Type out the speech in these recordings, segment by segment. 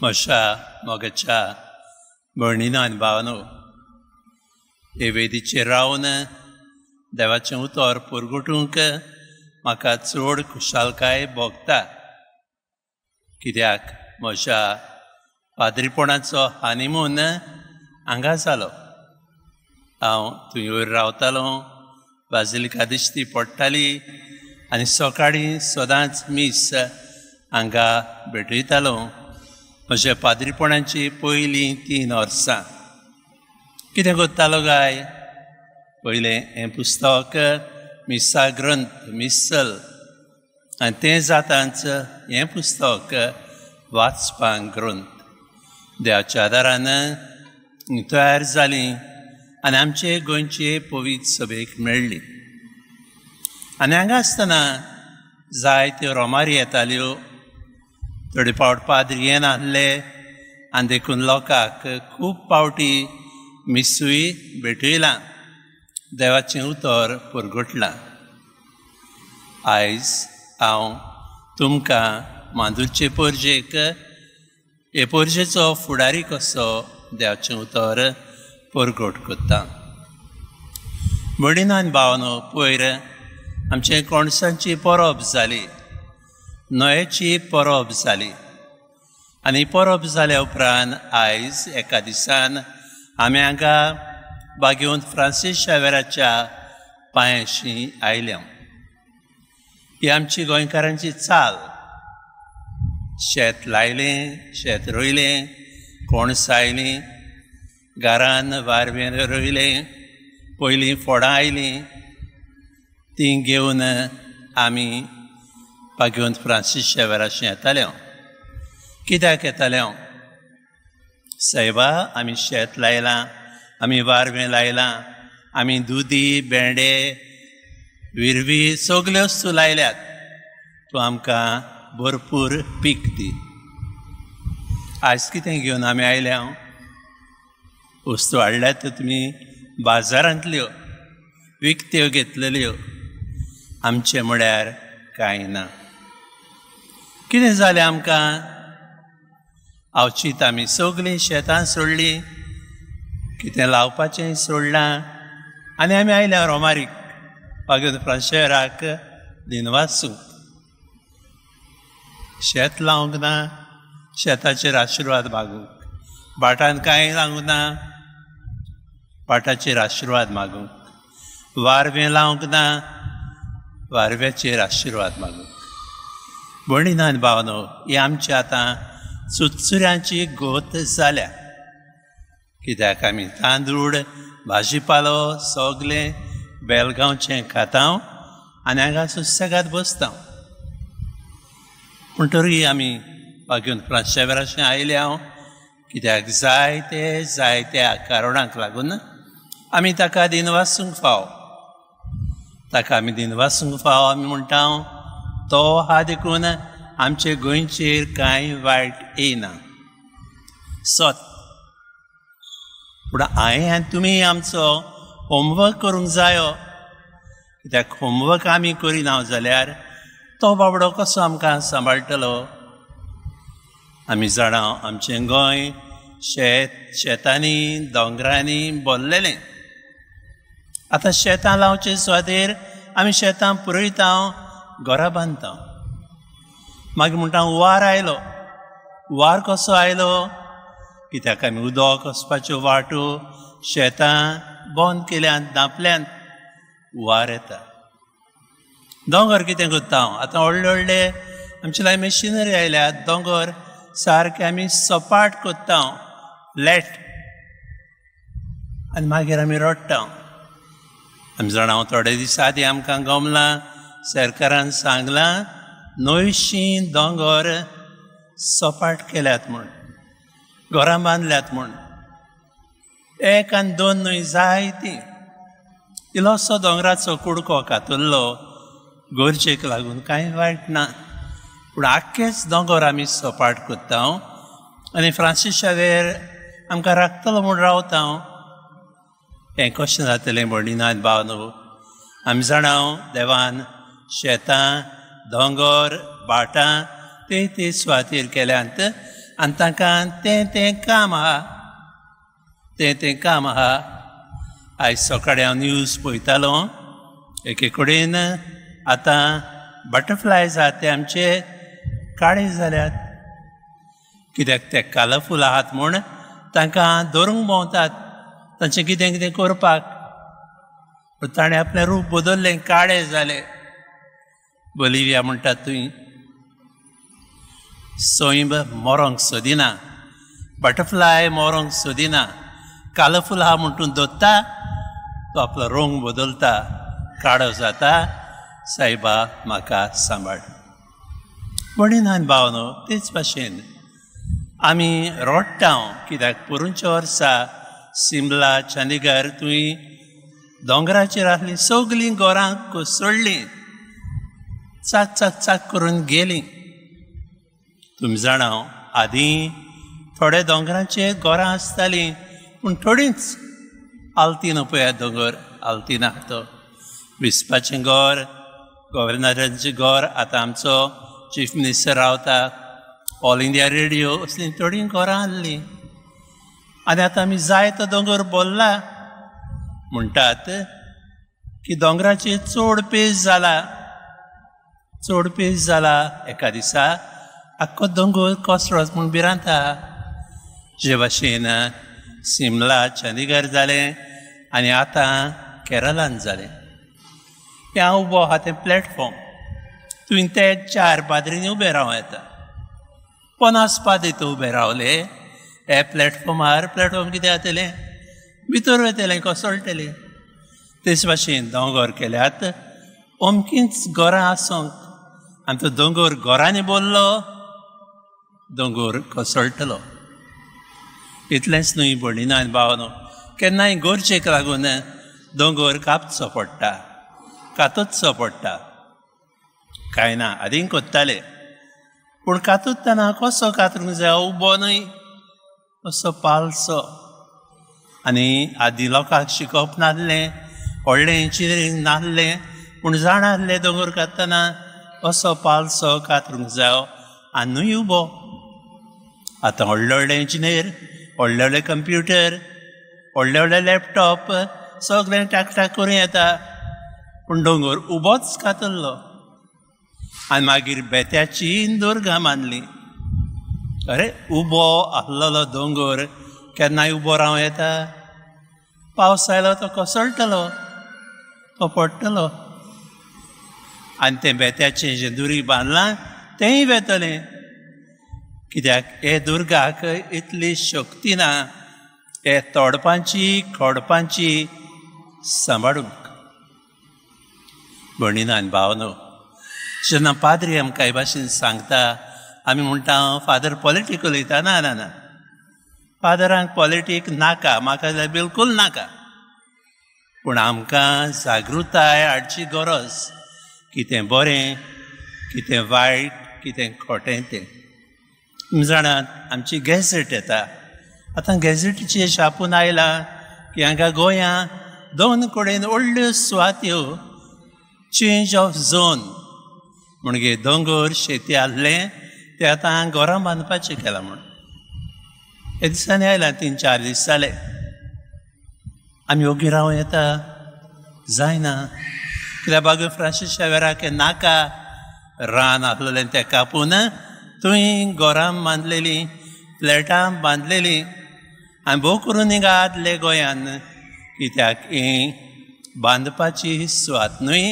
म्हज्या मोगाच्या भयणीनो आनी भावानो, हे वेदीचेर रावन देवाचें उतर पुरगुटूंक म्हाका चड खुशालकाय भोगता. कित्याक म्हज्या पाद्रीपणाचो हानीमून हांगा जालो. हांव थंय वयर रावतालो, बाजिलिका दिश्टी पडटाली आनी सकाळीं सदांच मीस हांगा भेटयतालो. म्हज्या पाद्रीपणाची पयलीं 3 वर्सां कितें करतालो काय, पयलें हें पुस्तक मिसा ग्रंथ मिसल, आनी तें जाताच हें पुस्तक वाचपाक ग्रंथ देवाच्या आदारान तयार जालीं आनी आमचे गोंयचे पवित्र सभेक मेळ्ळी. आनी हांगा आसतना जायत्यो रोमारी येताल्यो. थोडे फावट पाद्री येनासले आनी देखून लोकांक खूब पावटी मिसूय भेटयलां, देवाचें उतर पुरगुटलां. आयज हांव तुमकां मांदूरचे पोरजेक हे पोरजेचो फुडारी कसो देवाचें उतर पुरगुट कोत्ता. भयणीनो आनी भावानो, पयर आमचें कोणसांची परब जाली, न्हंयेची परब जाली, आनी परब जाल्या उपरांत आयज एका दिसान आमी हांगा बागेवंत फ्रांसीस शावेराच्या पांयाशीं आयल्या. ही आमची गोंयकारांची चाल. शेत लायलें, शेत रोयलें, कोणसां आयलीं, घरान वारवें रोयलें, पयलीं फोडां आयलीं, तीं घेवन आमी बागेवंत फ्रांसीस शावेराचें येताले. कित्याक येताले? सायबा, आमी शेत लायलां, आमी वारवें लायलां, आमी दुदी, भेंडे, विरवी सगल्यो वस्तू लायल्यात, तूं आमकां भरपूर पीक दी. आयज कितें घेवन आमी आयल्या? वस्तू हाडल्यात तुमी बाजारांतल्यो, विकत्यो घेतलेल्यो. आमचे म्हळ्यार कांय ना. कितें जालें आमकां? आवचीत आमी सगळीं शेतां सोडलीं, कितें लावपाचें सोडलां, आनी आमी आयल्या रोमारीक बागेवंत फ्रांसीस शावेराक दिनवासूंक. शेत लावंक ना, शेताचेर आशिर्वाद मागूंक, भाटान कांय लावंक ना, भाटाचेर आशिर्वाद मागूंक, वारवें लावंक ना, वारव्याचेर आशिर्वाद मागूंक. भयणीनो आनी भावानो, ही आमची आतां चुचुऱ्यांची गोत जाल्या. कित्याक आमी तांदूळ, भाजीपालो सगलें बेलगांवचें खाता आनी हांगा सुसेगाद बसता. पूण तरी आमी बागेवंत फ्रांसीस शावेराचें आयल्या. कित्याक जायत्या कारणांक लागून आमी ताका दिनवासूंक फाव. ताका आमी दिनवासूंक फाव आमी म्हणटा, तो हा देखून आमचे गोंयचेर कांय वायट येयना. सत. पूण हांवें आनी तुमी आमचो होमवर्क करूंक जायो. कित्याक होमवर्क आमी करिना जाल्यार तो बाबडो कसो आमकां सांबाळटलो? आमी जाणा, आमचें गोंय शेतांनी, दोंगरांनी भरलेलें. आतां शेतां लावचे सुवातेर आमी शेतां पुरयता, घरां बांदता. मागीर म्हणटा हुंवार आयलो. हुंवार कसो आयलो? कित्याक आमी उदक वचपाच्यो वाटो शेतां बंद केल्यात, धांपल्यात, हुंवार येता. दोंगर कितें करता? आतां व्हडले व्हडले आमचे लागीं मशिनरी आयल्यात. दोंगर सारके आमी सपाट करता, फ्लॅट, आनी मागीर आमी रडटा. आमी जाणा, थोडे दीस आदीं आमकां गमलां सरकारान सांगलां, न्हंयशीं दोंगर सपाट केल्यात म्हूण, घरां बांदल्यात म्हूण. 1 आनी 2 न्हंय जायतीं. इल्लोसो दोंगराचो कुडको कातुरलो गरजेक लागून कांय वायट ना. पूण आख्खेच दोंगर आमी सपाट करता आनी फ्रांसीस शावेर आमकां राखतलो म्हूण रावता. हें कशें जातलें भयणीनो आनी भावानो? आमी जाणा, देवान शेतां, दोंगर, भाटां ते सुवातेर केल्यांत आनी तांकां तें काम आहा तें काम आहा. आयज सकाळीं हांव न्यूज पळयतालो. एके कडेन आतां बटरफ्लायज आहात ते आमचे काळे जाल्यात. कित्याक ते कलरफूल आहात म्हूण तांकां धरूंक भोंवतात तांचें कितें कितें करपाक. पूण ताणें आपलें रूप बदल्लें, काळें जालें. बोलिव्हिया म्हणटात थंय सोयीब मोरोंक सोदिना, बटरफ्लाय मोरोंक सोदिना. कलरफूल आहा म्हणून दोत्ता, तो आपलो रंग बदलता, काळो जाता. सायबा म्हाका सांबाळ. म्हणून आनी भावनो तेच भाशेन आमी रोडटांव. कित्याक पोरूंच्या वर्सा शिमला, चंदीगड थंय दोंगराचेर आसलीं सगलीं घरां कोसळ्ळीं, चाक चाक चाक करून गेलीं. तुमी जाणा आदीं थोड्या दोंगरांचेर घरां आसतालीं पूण थोडींच. आल्तीन पळयात दोंगर, आल्तीन आसा तो विस्पाचें घर, गव्हर्नराचें घर. आतां आमचो चीफ मिनिस्टर रावता. ऑल इंडिया रेडिओ असलीं थोडीं घरां आसलीं. आनी आतां आमी जाय तो दोंगर भरला. म्हणटात की दोंगराचेर चड पेज जाला. एका दिसा आख्खो दोंगर कोसळ्ळो म्हूण भिरांता. जे भाशेन शिमला, चंदीगड जालें आनी आतां केरळान जालें. हें हांव उबो आहा तें प्लॅटफॉर्म. थंय ते 4 पाद्रींनी उबे रावं येता. 50 पाद्री थंय उबे रावले. हे प्लॅटफॉर्मार प्लॅटफॉर्म कितें जातलें? भितर वयतलें, कोसळटलें. तेच भाशेन दोंगर केल्यात. अमकींच घरां आसूंक आनी तो दोंगर घरांनी भरलो, दोंगर कोसळटलो. इतलेंच न्हय भयणीनो आनी भावनो, केन्नाय गरजेक लागून दोंगर कापचो पडटा, कातूचो पडटा. कांय ना, आदीं कोत्ताले. पूण कातूतना कसो कातरूंक जाय? उबो न्हय, असो पालसो. आनी आदीं लोकांक शिकोवप नासलें, व्हडलें इंजिनियरींग नासलें, पूण जाण आसलें दोंगर काततना असो पालसो कातरूंक जायो आनी न्हय उबो. आतां व्हडले व्हडले इंजिनियर, व्हडले व्हडले कंप्युटर, व्हडले व्हडले लॅपटॉप, सगळें टाक टाक करूं येता. पूण दोंगर उबोच कातरलो. आनी मागीर बेत्याची दुर्गा मांडली. अरे, उबो आसलेलो दोंगर केन्नाय उबो रावं येता? पावस आयलो तो कोसळटलो, तो पडटलो. आनी तें बेत्याचें जें दुरीग बांदलां तेंय वेतलें. कित्याक हे दुर्गाक इतली शक्ती ना हे तोडपांची, खोडपांची सांबाळूंक. भयणीनो आनी भावनो, जेन्ना पाद्री आमकां हे भाशेन सांगता, आमी म्हणटा फादर पॉलिटीक उलयता. ना ना ना, फादरांक पॉलिटीक नाका, म्हाका जाल्यार बिलकूल नाका. पूण आमकां जागृताय हाडची गरज. कितें बरें, कितें वायट, कितें खोटें तें. तुमी जाणात आमची गॅझेट येता. आतां गॅझेटीचेर छापून आयला की हांगा गोंयां 2 कडेन व्हडल्यो सुवात्यो चेंज ऑफ झोन. म्हणजे दोंगर शेती आसलें तें आतां घरां बांदपाचें केलां म्हूण. हे दिसांनी आयलां, 3-4 दीस जाले. आमी ओगी रावं येता? जायना. कित्याक बागू फ्रांसीस शावेराक हें नाका. रान आसलेलें तें कापून थंय घरां बांदलेलीं, फ्लॅटां बांदलेलीं. आनी भोव करून हिंगा आदले गोंयान. कित्याक ही बांदपाची सुवात न्हय,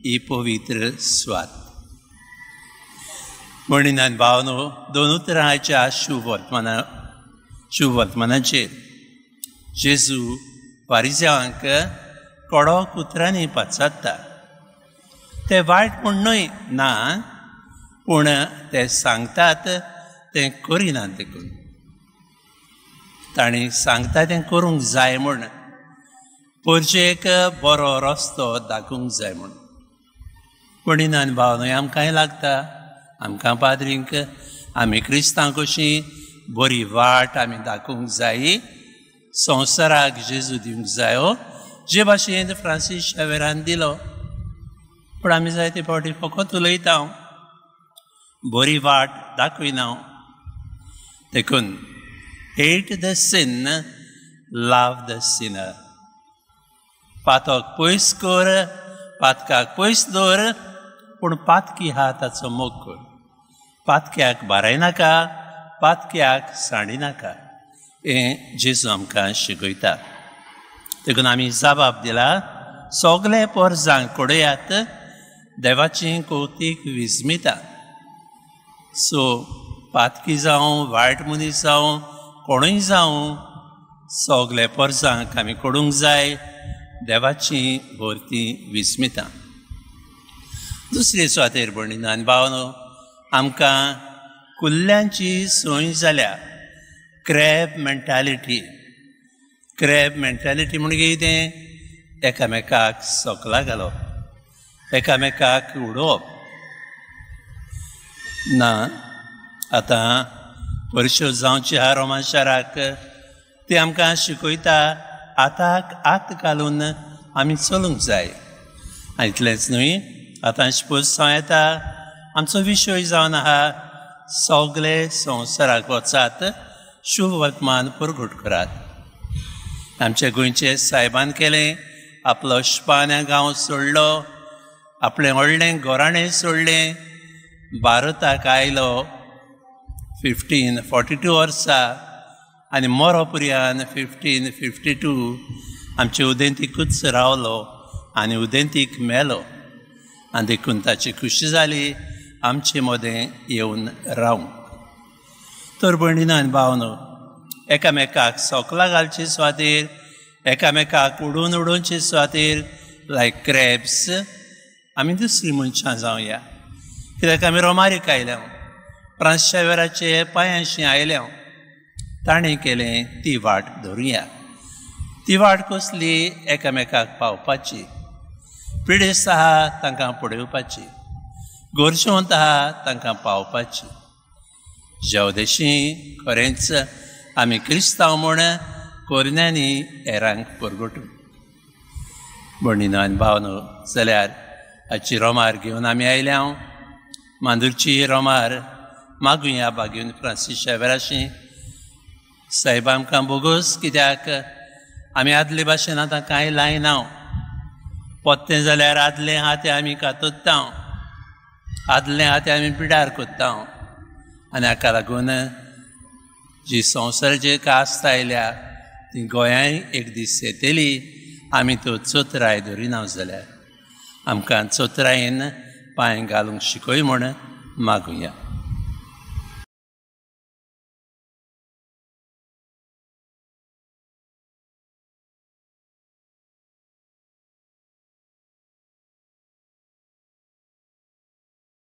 ही पवित्र सुवात. म्हणून आनी भावनो, 2 उतरां आयच्या शुभ वर्तमानाचेर जेजू फारिझेवांक कडक उतरांनी पाचारता. ते वायट म्हूण न्हय ना, पूण ते सांगतात तें करिनात देखून. ताणीं सांगता तें करूंक जाय म्हूण, परजेक बरो रस्तो दाखोवंक जाय म्हूण. म्हणून आनी भावनो, आमकांय लागता, आमकां पाद्रींक, आमी क्रिस्तांव कशीं बरी वाट आमी दाखोवंक जाय, संवसाराक जेजू दिवंक जायो, जे भाशेन फ्रांसीस शावेरान दिलो. पूण आमी जायते फावटी फकत उलयता, बरी वाट दाखयना. देखून hate the sin, love the sinner. पातक पयस कर, पातकाक पयस दवर, पूण पातकी हा ताचो मोग कर. पातक्याक बारायनाका, पातक्याक सांडिनाका. हें जेजू आमकां शिकयता. देखून आमी जबाब दिला, सगळे पोरसांक कोडयात, देवाची कौतीक विस्मिता. सो पातकी जावं, वायट मनीस जावं, कोणूय जावं, सगळे पोरसांक आमी कोडूंक जाय, देवाची भोरती विस्मिता. दुसरे सुवातेर भयणीनो आनी भावनो, आमकां कुल्ल्यांची सोय जाल्या. Crab mentality. क्रॅब मेंटॅलिटी म्हणजे कितें? एकामेकाक सोकला घालप, एकामेकाक उडोवप ना. आतां वर्षो जावची हा रोमा शाराक, ती आमकां शिकयता आताक आत घालून आमी चलूंक जाय. आनी इतलेंच न्हय, आतां शिपोज जावं येता, आमचो विशय जावन आहा, सगळे संवसाराक वचात, शुभ वर्तमान परगट करात. आमचे गोंयचे सायबान केलें, आपलो श्पान्या गांव सोडलो, आपलें व्हडलें घोराणें सोडलें, भारताक आयलो 1542 वर्सां आनी मोरोपुर्यान 1552 आमचे उदेंतीकूच रावलो आनी उदेंतीक मेलो. आनी देखून ताची खुशी जाली आमचे मोदें येवन रावंक. तर भयणीनो आनी भावनो, एकामेकाक सोकला घालचे सुवातेर, एकामेकाक उडोवन उडोवचे सुवातेर, लायक क्रॅब्स, आमी दुसरी मनशां जावया. कित्याक आमी रोमारीक आयल्या, फ्रांस शेवेराचे पांयांशी आयल्या. ताणें केलें ती वाट धरुया. ती वाट कसली? एकामेकाक पावपाची. पिडेस्त आहा तांकां पडोवपाची, गोरजोवंत आहा तांकां पावपाची. जेवदेशी खरेंच आमी क्रिस्तांव म्हूण कोरन्यांनी हेरांक परगटूं. भयणीनो आनी भावनो, जाल्यार हाची रोमार घेवन आमी आयल्या. मांदूरची रोमार मागुया बागेवन फ्रांसीस शेवेराची. सायब आमकां बोगोस, कित्याक आमी आदले भाशेन आतां कांय लायना. पोत्तें जाल्यार आदलें आहा तें आमी कातोत्ता, आदलें आहा तें आमी पिड्यार कोत्ता. आनी हाका लागून जी संवसाराची कास्त आयल्या ती गोंयाय एक दीस येतली. आमी त्यो चोत्राय धरिना जाल्यार आमकां चोत्रायेन पांय घालूंक शिकय म्हूण मागुया.